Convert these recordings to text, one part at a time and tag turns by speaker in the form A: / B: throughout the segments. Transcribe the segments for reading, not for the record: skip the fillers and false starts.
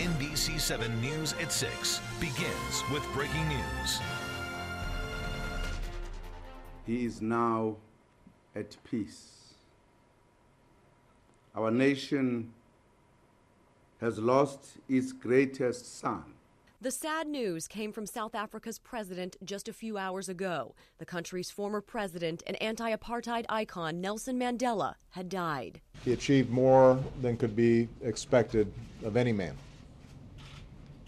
A: NBC7 News at 6 begins with breaking news.
B: He is now at peace. Our nation has lost its greatest son.
C: The sad news came from South Africa's president just a few hours ago. The country's former president and anti-apartheid icon Nelson Mandela had died.
D: He achieved more than could be expected of any man.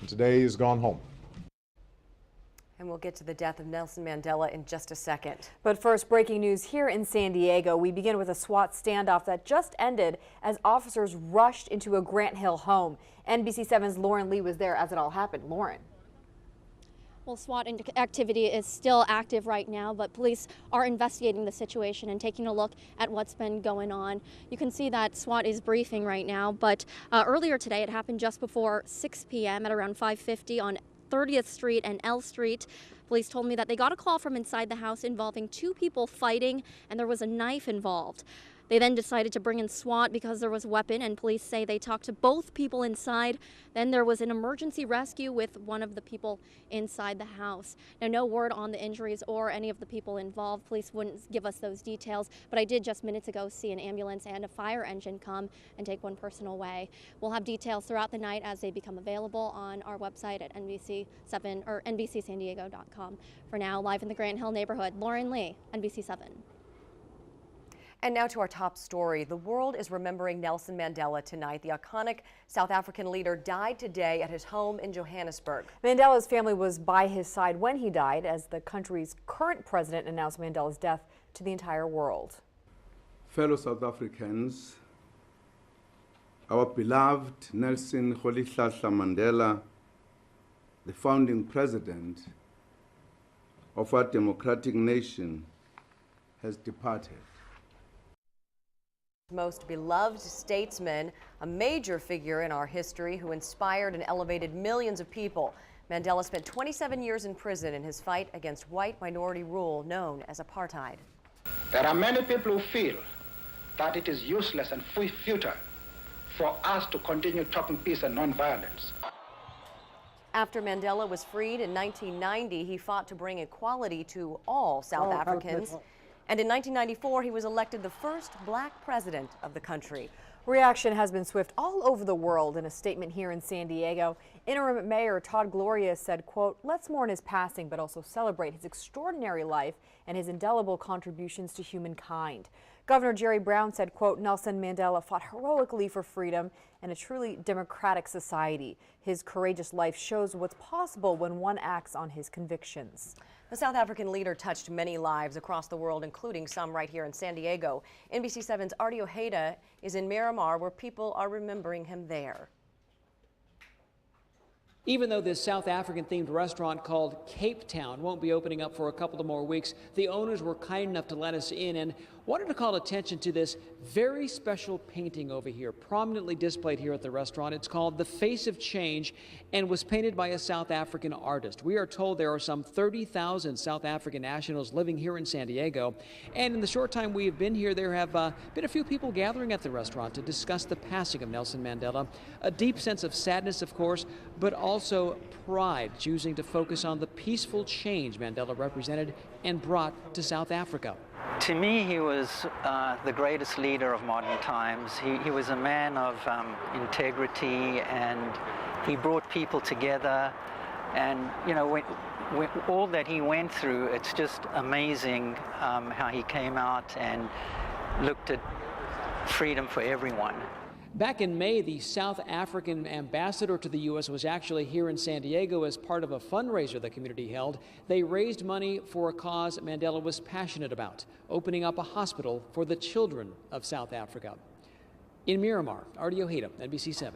D: And today he's gone home.
C: And we'll get to the death of Nelson Mandela in just a second.
E: But first, breaking news here in San Diego. We begin with a SWAT standoff that just ended as officers rushed into a Grant Hill home. NBC7's Lauren Lee was there as it all happened. Lauren.
F: Well, SWAT activity is still active right now, but police are investigating the situation and taking a look at what's been going on. You can see that SWAT is briefing right now, but earlier today it happened just before 6 p.m. at around 5:50 on 30th Street and L Street. Police told me that they got a call from inside the house involving two people fighting, and there was a knife involved. They then decided to bring in SWAT because there was a weapon, and police say they talked to both people inside. Then there was an emergency rescue with one of the people inside the house. Now, no word on the injuries or any of the people involved. Police wouldn't give us those details, but I did just minutes ago see an ambulance and a fire engine come and take one person away. We'll have details throughout the night as they become available on our website at NBC7 or NBCSanDiego.com. For now, live in the Grant Hill neighborhood, Lauren Lee, NBC7.
C: And now to our top story. The world is remembering Nelson Mandela tonight. The iconic South African leader died today at his home in Johannesburg.
E: Mandela's family was by his side when he died, as the country's current president announced Mandela's death to the entire world.
B: Fellow South Africans, our beloved Nelson Mandela, the founding president of our democratic nation, has departed.
C: Most beloved statesman, a major figure in our history who inspired and elevated millions of people. Mandela spent 27 years in prison in his fight against white minority rule known as apartheid.
G: There are many people who feel that it is useless and futile for us to continue talking peace and nonviolence.
C: After Mandela was freed in 1990, he fought to bring equality to all South Africans. And in 1994, he was elected the first black president of the country.
E: Reaction has been swift all over the world. In a statement here in San Diego, Interim Mayor Todd Gloria said, quote, "Let's mourn his passing, but also celebrate his extraordinary life and his indelible contributions to humankind." Governor Jerry Brown said, quote, "Nelson Mandela fought heroically for freedom and a truly democratic society. His courageous life shows what's possible when one acts on his convictions."
C: The South African leader touched many lives across the world, including some right here in San Diego. NBC7's Artie Ojeda is in Miramar, where people are remembering him there.
H: Even though this South African-themed restaurant called Cape Town won't be opening up for a couple of more weeks, the owners were kind enough to let us in and wanted to call attention to this very special painting over here, prominently displayed here at the restaurant. It's called The Face of Change and was painted by a South African artist. We are told there are some 30,000 South African nationals living here in San Diego. And in the short time we have been here, there have been a few people gathering at the restaurant to discuss the passing of Nelson Mandela. A deep sense of sadness, of course, but also pride, choosing to focus on the peaceful change Mandela represented and brought to South Africa.
I: To me, he was the greatest leader of modern times. He was a man of integrity, and he brought people together. And, you know, when all that he went through, it's just amazing how he came out and looked at freedom for everyone.
H: Back in May, the South African ambassador to the U.S. was actually here in San Diego as part of a fundraiser the community held. They raised money for a cause Mandela was passionate about, opening up a hospital for the children of South Africa. In Miramar, Artie Ojeda, NBC7.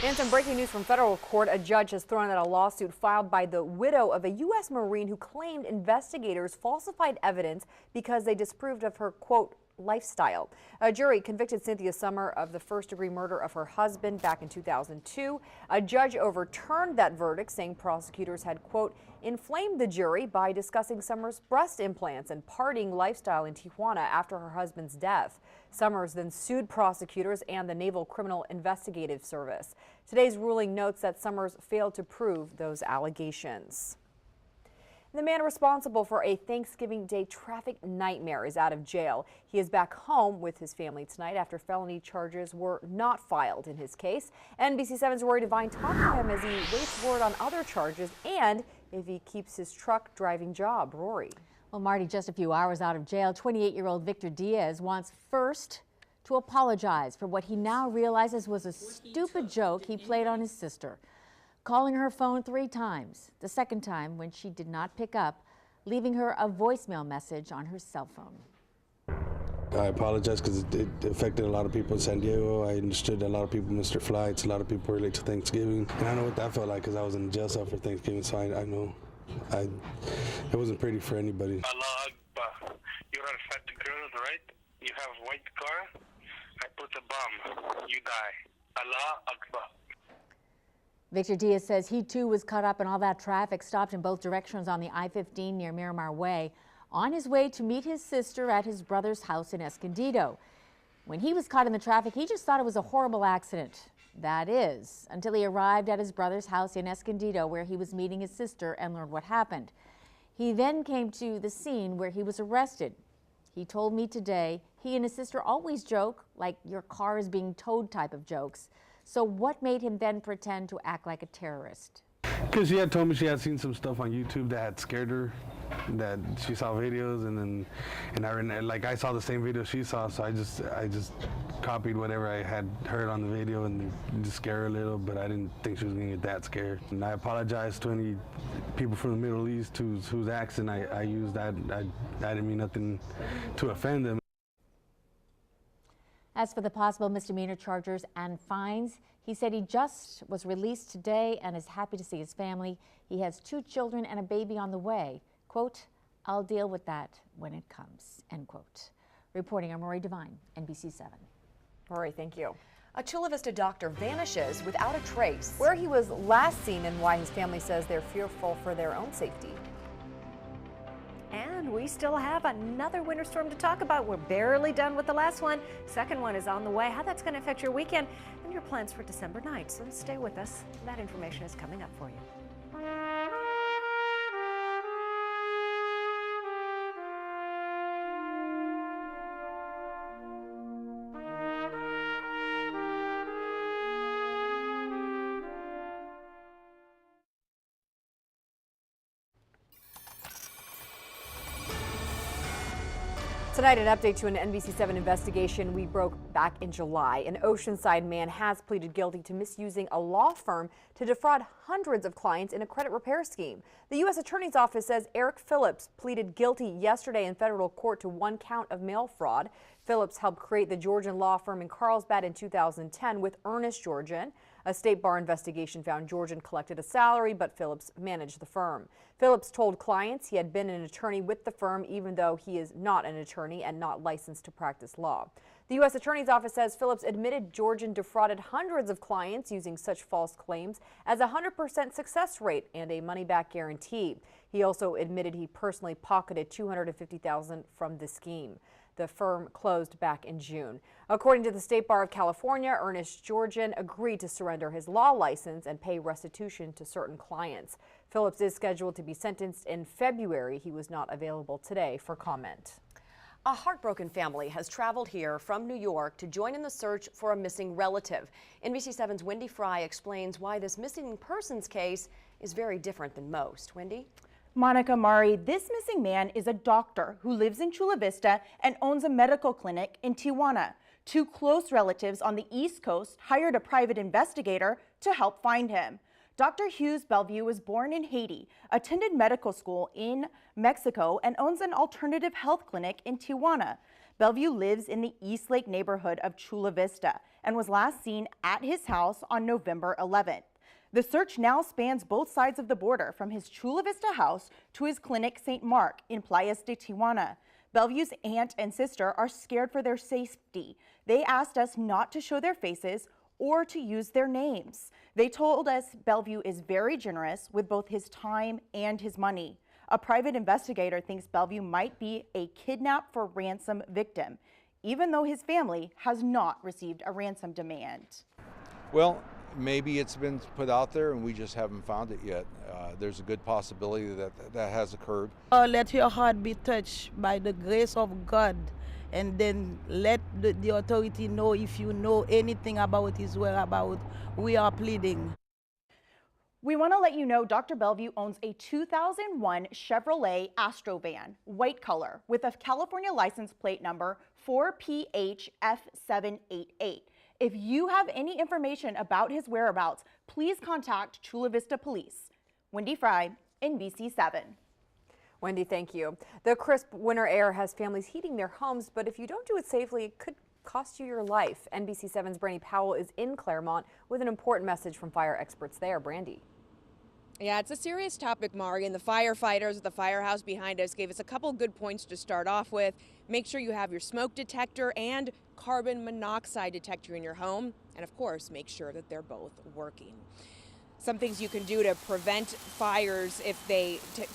E: And some breaking news from federal court. A judge has thrown out a lawsuit filed by the widow of a U.S. Marine who claimed investigators falsified evidence because they disapproved of her, quote, lifestyle. A jury convicted Cynthia Summer of the first-degree murder of her husband back in 2002. A judge overturned that verdict, saying prosecutors had, quote, inflamed the jury by discussing Summers' breast implants and partying lifestyle in Tijuana after her husband's death. Summers then sued prosecutors and the Naval Criminal Investigative Service. Today's ruling notes that Summers failed to prove those allegations. The man responsible for a Thanksgiving Day traffic nightmare is out of jail. He is back home with his family tonight after felony charges were not filed in his case. NBC7's Rory Devine talked to him as he waits word on other charges and if he keeps his truck driving job. Rory.
J: Well, Marty, just a few hours out of jail, 28-year-old Victor Diaz wants first to apologize for what he now realizes was a stupid joke he played on his sister, calling her phone 3 times, the second time when she did not pick up, leaving her a voicemail message on her cell phone.
K: I apologize because it affected a lot of people in San Diego. I understood a lot of people missed their flights, a lot of people were late to Thanksgiving. And I know what that felt like because I was in the jail cell for Thanksgiving, so I know it wasn't pretty for anybody.
L: Allah Akbar. You're a fat girl, right? You have white car. I put a bomb. You die. Allah Akbar.
J: Victor Diaz says he too was caught up in all that traffic, stopped in both directions on the I-15 near Miramar Way, on his way to meet his sister at his brother's house in Escondido. When he was caught in the traffic, he just thought it was a horrible accident. That is, until he arrived at his brother's house in Escondido, where he was meeting his sister, and learned what happened. He then came to the scene where he was arrested. He told me today he and his sister always joke, like your car is being towed type of jokes. So what made him then pretend to act like a terrorist?
K: Because she had told me she had seen some stuff on YouTube that had scared her, that she saw videos, and I saw the same video she saw, so I just copied whatever I had heard on the video and just scare her a little, but I didn't think she was gonna get that scared. And I apologize to any people from the Middle East whose accent I used. I didn't mean nothing to offend them.
J: As for the possible misdemeanor charges and fines, he said he just was released today and is happy to see his family. He has 2 children and a baby on the way. Quote, I'll deal with that when it comes, end quote. Reporting, I'm Rory Devine, NBC7.
E: Rory, thank you.
C: A Chula Vista doctor vanishes without a trace.
E: Where he was last seen and why his family says they're fearful for their own safety.
M: And we still have another winter storm to talk about. We're barely done with the last one. Second one is on the way. How that's going to affect your weekend and your plans for December 9th. So stay with us. That information is coming up for you.
E: Tonight, an update to an NBC7 investigation we broke back in July. An Oceanside man has pleaded guilty to misusing a law firm to defraud hundreds of clients in a credit repair scheme. The U.S. Attorney's Office says Eric Phillips pleaded guilty yesterday in federal court to 1 count of mail fraud. Phillips helped create the Georgian law firm in Carlsbad in 2010 with Ernest Georgian. A state bar investigation found Georgian collected a salary, but Phillips managed the firm. Phillips told clients he had been an attorney with the firm, even though he is not an attorney and not licensed to practice law. The U.S. Attorney's Office says Phillips admitted Georgian defrauded hundreds of clients using such false claims as a 100% success rate and a money-back guarantee. He also admitted he personally pocketed $250,000 from the scheme. The firm closed back in June. According to the State Bar of California, Ernest Georgian agreed to surrender his law license and pay restitution to certain clients. Phillips is scheduled to be sentenced in February. He was not available today for comment.
C: A heartbroken family has traveled here from New York to join in the search for a missing relative. NBC7's Wendy Fry explains why this missing persons case is very different than most. Wendy?
N: Monica Mari, this missing man is a doctor who lives in Chula Vista and owns a medical clinic in Tijuana. 2 close relatives on the East Coast hired a private investigator to help find him. Dr. Hughes Bellevue was born in Haiti, attended medical school in Mexico, and owns an alternative health clinic in Tijuana. Bellevue lives in the East Lake neighborhood of Chula Vista and was last seen at his house on November 11th. The search now spans both sides of the border, from his Chula Vista house to his clinic St. Mark in Playas de Tijuana. Bellevue's aunt and sister are scared for their safety. They asked us not to show their faces or to use their names. They told us Bellevue is very generous with both his time and his money. A private investigator thinks Bellevue might be a kidnap for ransom victim, even though his family has not received a ransom demand.
O: Well, maybe it's been put out there and we just haven't found it yet. There's a good possibility that that has occurred.
P: Let your heart be touched by the grace of God, and then let the authority know if you know anything about his whereabouts. We are pleading.
N: We want to let you know Dr. Bellevue owns a 2001 Chevrolet Astro van, white color, with a California license plate number 4PHF788. If you have any information about his whereabouts, please contact Chula Vista Police. Wendy Fry, NBC7.
E: Wendy, thank you. The crisp winter air has families heating their homes, but if you don't do it safely, it could cost you your life. NBC7's Brandy Powell is in Claremont with an important message from fire experts there. Brandy.
Q: Yeah, it's a serious topic, Mari, and the firefighters at the firehouse behind us gave us a couple good points to start off with. Make sure you have your smoke detector and carbon monoxide detector in your home, and of course, make sure that they're both working. Some things you can do to prevent fires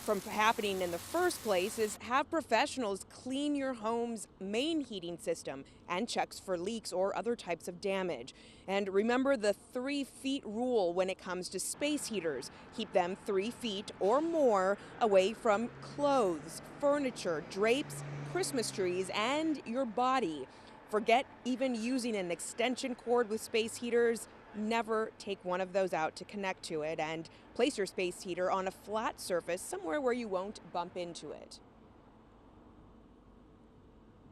Q: from happening in the first place is have professionals clean your home's main heating system and checks for leaks or other types of damage. And remember the 3 feet rule when it comes to space heaters. Keep them 3 feet or more away from clothes, furniture, drapes, Christmas trees, and your body. Forget even using an extension cord with space heaters. Never take one of those out to connect to it, and place your space heater on a flat surface somewhere where you won't bump into it.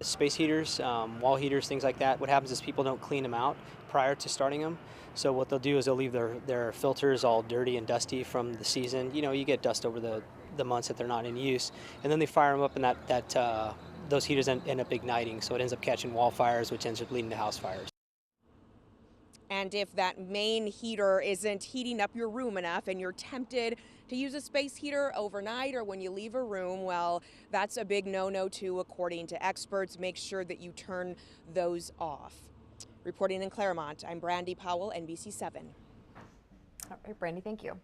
R: Space heaters, wall heaters, things like that, what happens is people don't clean them out prior to starting them. So what they'll do is they'll leave their filters all dirty and dusty from the season. You know, you get dust over the months that they're not in use, and then they fire them up, and those heaters end up igniting, so it ends up catching wall fires, which ends up leading to house fires.
Q: And if that main heater isn't heating up your room enough and you're tempted to use a space heater overnight or when you leave a room, well, that's a big no-no too, according to experts. Make sure that you turn those off. Reporting in Claremont, I'm Brandy Powell, NBC7.
E: All right, Brandy, thank you.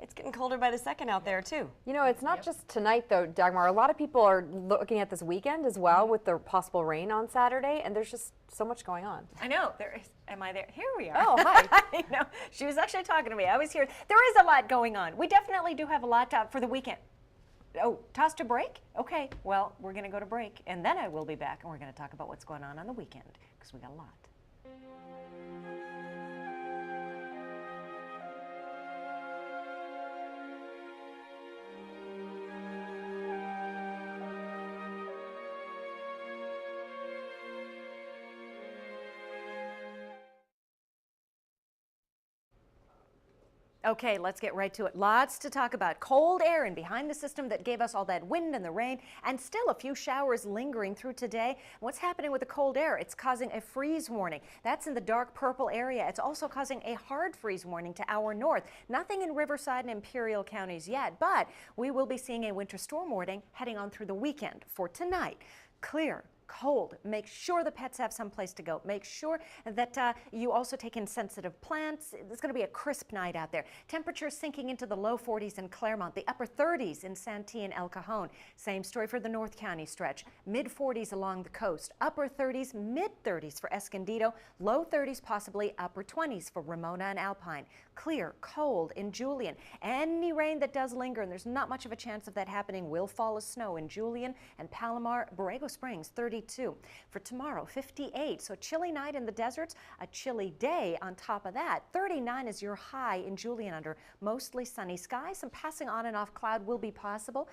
C: It's getting colder by the second out there, too.
E: You know, it's not just tonight, though, Dagmar. A lot of people are looking at this weekend as well with the possible rain on Saturday, and there's just so much going on.
M: I know. There is. Am I there? Here we are.
E: Oh, hi.
M: I know. She was actually talking to me. I was here. There is a lot going on. We definitely do have a lot for the weekend. Oh, toss to break? Okay. Well, we're going to go to break, and then I will be back, and we're going to talk about what's going on the weekend, because we got a lot. Okay, let's get right to it. Lots to talk about. Cold air and behind the system that gave us all that wind and the rain, and still a few showers lingering through today. What's happening with the cold air? It's causing a freeze warning. That's in the dark purple area. It's also causing a hard freeze warning to our north. Nothing in Riverside and Imperial counties yet, but we will be seeing a winter storm warning heading on through the weekend. For tonight, clear. Cold. Make sure the pets have some place to go. Make sure that you also take in sensitive plants. It's going to be a crisp night out there. Temperatures sinking into the low 40s in Claremont, the upper 30s in Santee and El Cajon. Same story for the North County stretch. Mid 40s along the coast. Upper 30s, mid 30s for Escondido. Low 30s, possibly upper 20s for Ramona and Alpine. Clear, cold in Julian. Any rain that does linger, and there's not much of a chance of that happening, will fall as snow in Julian and Palomar. Borrego Springs, 32. For tomorrow, 58. So chilly night in the deserts, a chilly day on top of that. 39 is your high in Julian under mostly sunny skies. Some passing on and off cloud will be possible.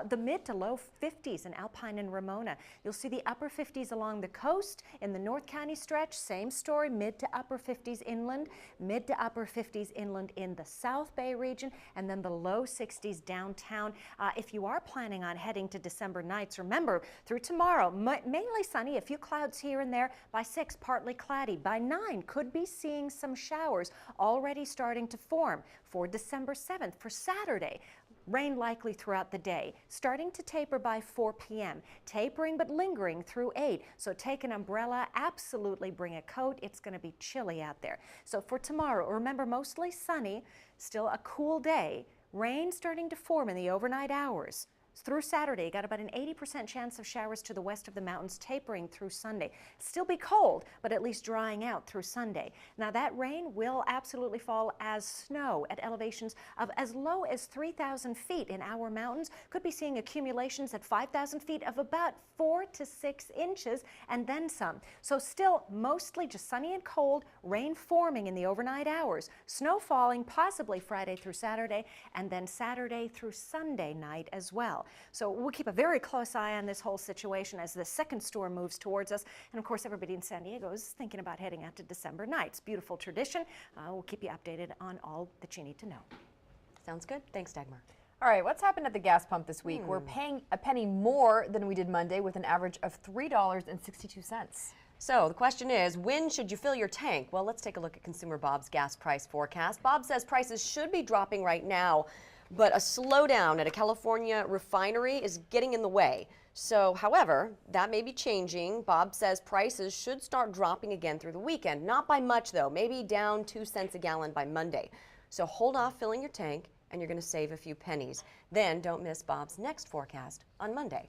M: The mid to low 50s in Alpine and Ramona. You'll see the upper 50s along the coast. In the North County stretch, same story, mid to upper 50s inland, mid to upper 50s inland in the South Bay region, and then the low 60s downtown. If you are planning on heading to December nights, remember, through tomorrow, mainly sunny, a few clouds here and there. By 6, partly cloudy. By 9, could be seeing some showers already starting to form. For December 7th, for Saturday, Rain likely throughout the day, starting to taper by 4 p.m. Tapering but lingering through 8. So take an umbrella, absolutely bring a coat. It's going to be chilly out there. So for tomorrow, remember, mostly sunny, still a cool day. Rain starting to form in the overnight hours. Through Saturday, got about an 80% chance of showers to the west of the mountains, tapering through Sunday. Still be cold, but at least drying out through Sunday. Now that rain will absolutely fall as snow at elevations of as low as 3,000 feet in our mountains. Could be seeing accumulations at 5,000 feet of about 4 to 6 inches and then some. So still mostly just sunny and cold, rain forming in the overnight hours. Snow falling possibly Friday through Saturday, and then Saturday through Sunday night as well. So we'll keep a very close eye on this whole situation as the second storm moves towards us. And of course, everybody in San Diego is thinking about heading out to December nights. Beautiful tradition. We'll keep you updated on all that you need to know.
C: Sounds good. Thanks, Dagmar.
E: All right, what's happened at the gas pump this week? We're paying a penny more than we did Monday with an average of $3.62.
C: So the question is, when should you fill your tank? Well, let's take a look at Consumer Bob's gas price forecast. Bob says prices should be dropping right now, but a slowdown at a California refinery is getting in the way. So, however, that may be changing. Bob says prices should start dropping again through the weekend. Not by much, though. Maybe down 2 cents a gallon by Monday. So hold off filling your tank, and you're going to save a few pennies. Then don't miss Bob's next forecast on Monday.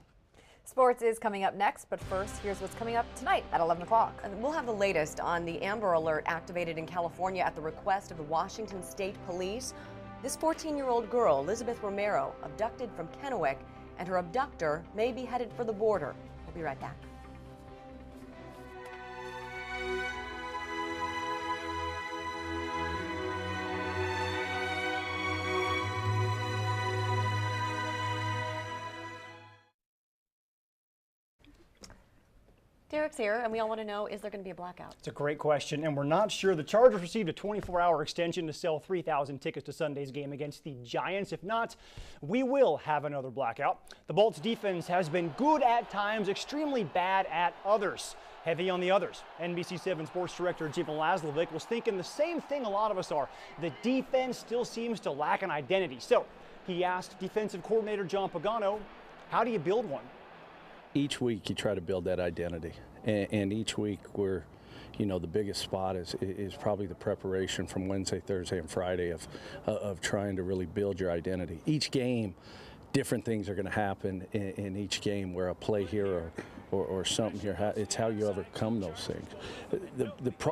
E: Sports is coming up next, but first, here's what's coming up tonight at 11 o'clock.
C: We'll have the latest on the Amber Alert activated in California at the request of the Washington State Police. This 14-year-old girl, Elizabeth Romero, abducted from Kennewick, and her abductor may be headed for the border. We'll be right back. Derek's here, and we all want to know, is there going to be a blackout?
S: It's a great question, and we're not sure. The Chargers received a 24-hour extension to sell 3,000 tickets to Sunday's game against the Giants. If not, we will have another blackout. The Bolts defense has been good at times, extremely bad at others. Heavy on the others. NBC7 sports director Jim Laslovic was thinking the same thing a lot of us are. The defense still seems to lack an identity. So he asked defensive coordinator John Pagano, how do you build one?
T: Each week you try to build that identity, and each week we're, the biggest spot is probably the preparation from Wednesday, Thursday, and Friday of trying to really build your identity. Each game, different things are going to happen in each game, where a play here or something here, it's how you overcome those things.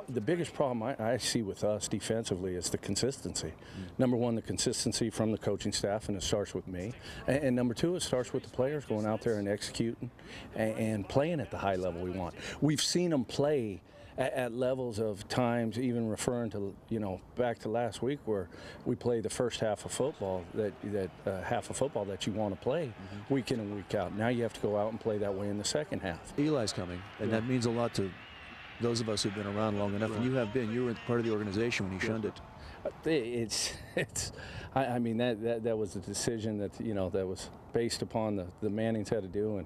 T: The biggest problem I see with us defensively is the consistency. Number one, the consistency from the coaching staff, and it starts with me. And number two, it starts with the players going out there and executing and playing at the high level we want. We've seen them play at levels of times, even referring to, back to last week, where we played the first half of football, that you want to play week in and week out. Now you have to go out and play that way in the second half.
U: Eli's coming, and that means a lot to those of us who've been around long enough, and you have been. You were part of the organization when he shunned it.
T: I mean, that was a decision that, that was based upon the Mannings had to do,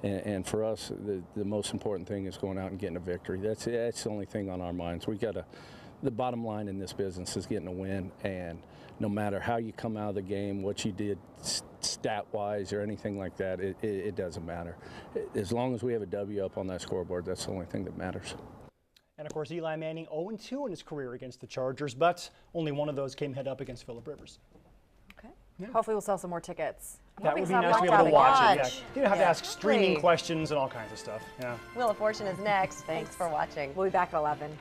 T: and for us, the most important thing is going out and getting a victory. That's the only thing on our minds. The bottom line in this business is getting a win, and no matter how you come out of the game, what you did stat-wise or anything like that, it doesn't matter. As long as we have a W up on that scoreboard, that's the only thing that matters.
S: And of course, Eli Manning 0-2 in his career against the Chargers, but only one of those came head up against Phillip Rivers.
E: Okay. Yeah. Hopefully we'll sell some more tickets.
S: That would be nice to be able to watch it. Yeah. You don't have to ask streaming questions and all kinds of stuff. Yeah.
C: Wheel of Fortune is next. Thanks for watching.
E: We'll be back at 11.